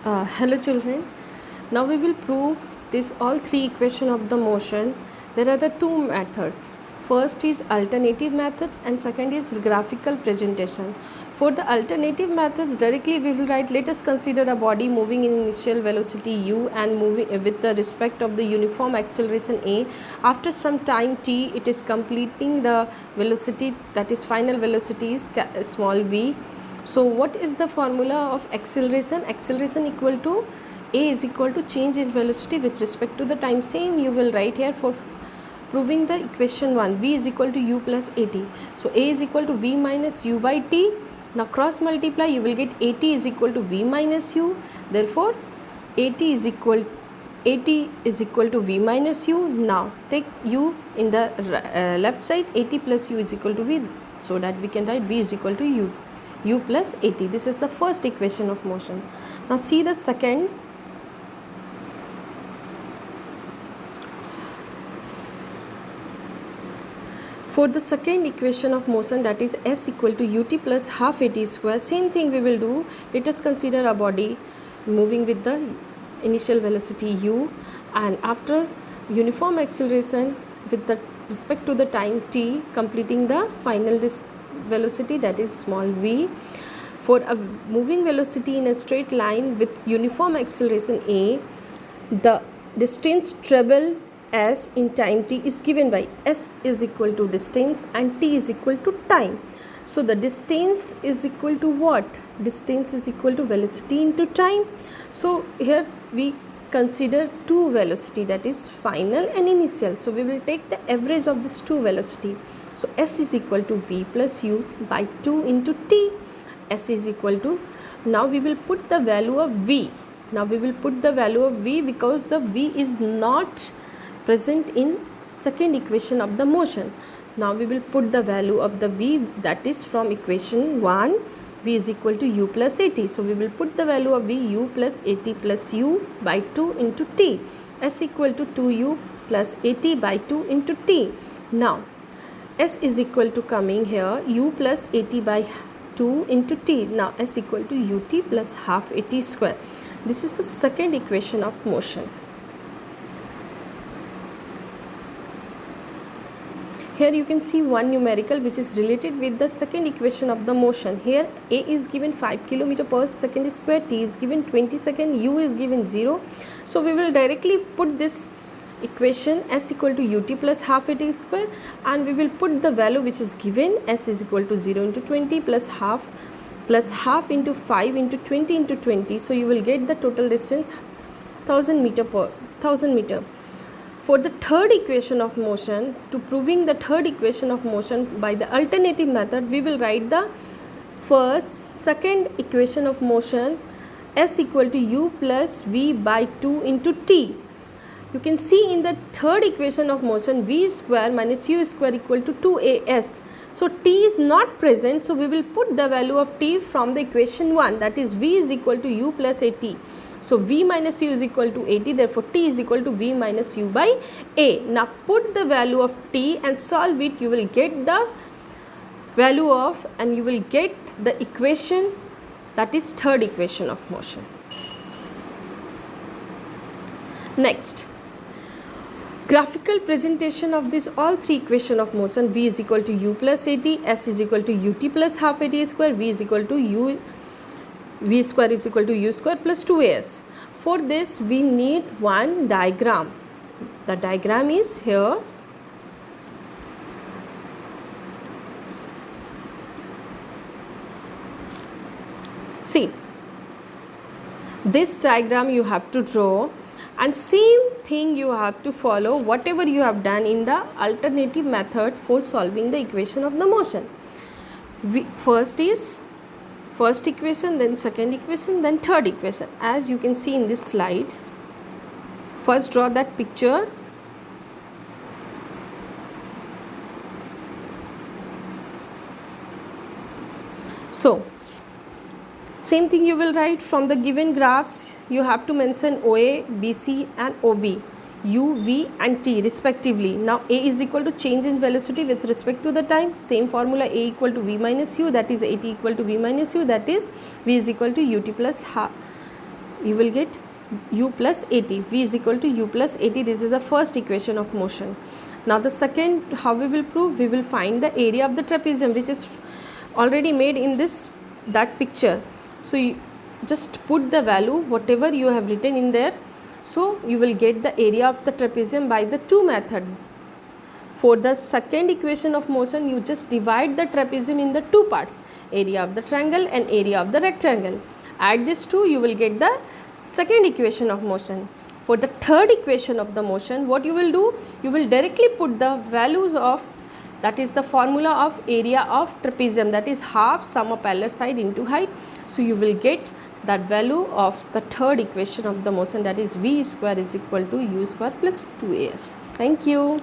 Hello children. Now we will prove this all three equation of the motion. There are the two methods. First is alternative methods and second is graphical presentation. For the alternative methods, directly we will write, let us consider a body moving in initial velocity u and moving with the respect of the uniform acceleration a. After some time t, it is completing the velocity, that is final velocity is small v. So what is the formula of acceleration? Acceleration equal to a is equal to change in velocity with respect to the time. Same you will write here for proving the equation 1. V is equal to u plus at. So a is equal to v minus u by t. Now cross multiply, you will get at is equal to v minus u. Therefore at is equal to v minus u. Now take u in the left side, at plus u is equal to v, so that we can write v is equal to u plus at. This is the first equation of motion. Now see the second. For the second equation of motion, that is s equal to ut plus half at square, same thing we will do. Let us consider a body moving with the initial velocity u and after uniform acceleration with the respect to the time t, completing the final velocity, that is small v. For a moving velocity in a straight line with uniform acceleration a, the distance traveled s in time t is given by s is equal to distance and t is equal to time. So the distance is equal to what? Distance is equal to velocity into time. So here we consider two velocity, that is final and initial. So we will take the average of this two velocity. So s is equal to v plus u by 2 into t. S is equal to, now we will put the value of v. Now we will put the value of v because the v is not present in second equation of the motion. Now we will put the value of the v, that is from equation 1, v is equal to u plus at. So we will put the value of v, u plus at plus u by 2 into t. S equal to 2u plus at by 2 into t. Now s is equal to coming here u plus at by 2 into t. Now s equal to ut plus half at square. This is the second equation of motion. Here you can see one numerical which is related with the second equation of the motion. Here a is given 5 km per second square, t is given 20 seconds, u is given 0. So we will directly put this equation s equal to ut plus half at square and we will put the value which is given, s is equal to 0 into 20 plus half into 5 into 20 into 20. So you will get the total distance 1000 meter. For the third equation of motion, to proving the third equation of motion by the alternative method, we will write the second equation of motion, s equal to u plus v by 2 into t. You can see in the third equation of motion, v square minus u square equal to 2as. So t is not present, so we will put the value of t from the equation 1, that is v is equal to u plus at. So v minus u is equal to at, therefore t is equal to v minus u by a. Now put the value of t and solve it, you will get the value of, and you will get the equation, that is third equation of motion. Next, graphical presentation of this all three equation of motion. V is equal to u plus at, s is equal to ut plus half at square, v is equal to v square is equal to u square plus 2as. For this we need one diagram. The diagram is here. See, this diagram you have to draw and same thing you have to follow whatever you have done in the alternative method for solving the equation of the motion. First is first equation, then second equation, then third equation, as you can see in this slide. First draw that picture. So same thing you will write from the given graphs. You have to mention OA, BC and OB, U, V and T respectively. Now A is equal to change in velocity with respect to the time. Same formula, A equal to V minus U, that is AT equal to V minus U, that is V is equal to UT plus half you will get u plus at. V is equal to u plus at. This is the first equation of motion. Now the second, how we will prove? We will find the area of the trapezium, which is already made in that picture. So you just put the value whatever you have written in there. So you will get the area of the trapezium by the two method. For the second equation of motion, you just divide the trapezium in the two parts, area of the triangle and area of the rectangle. Add these two, you will get the second equation of motion. For the third equation of the motion, what you will do? You will directly put the values of, that is the formula of area of trapezium, that is half sum of parallel side into height. So you will get that value of the third equation of the motion, that is v square is equal to u square plus 2as. Thank you.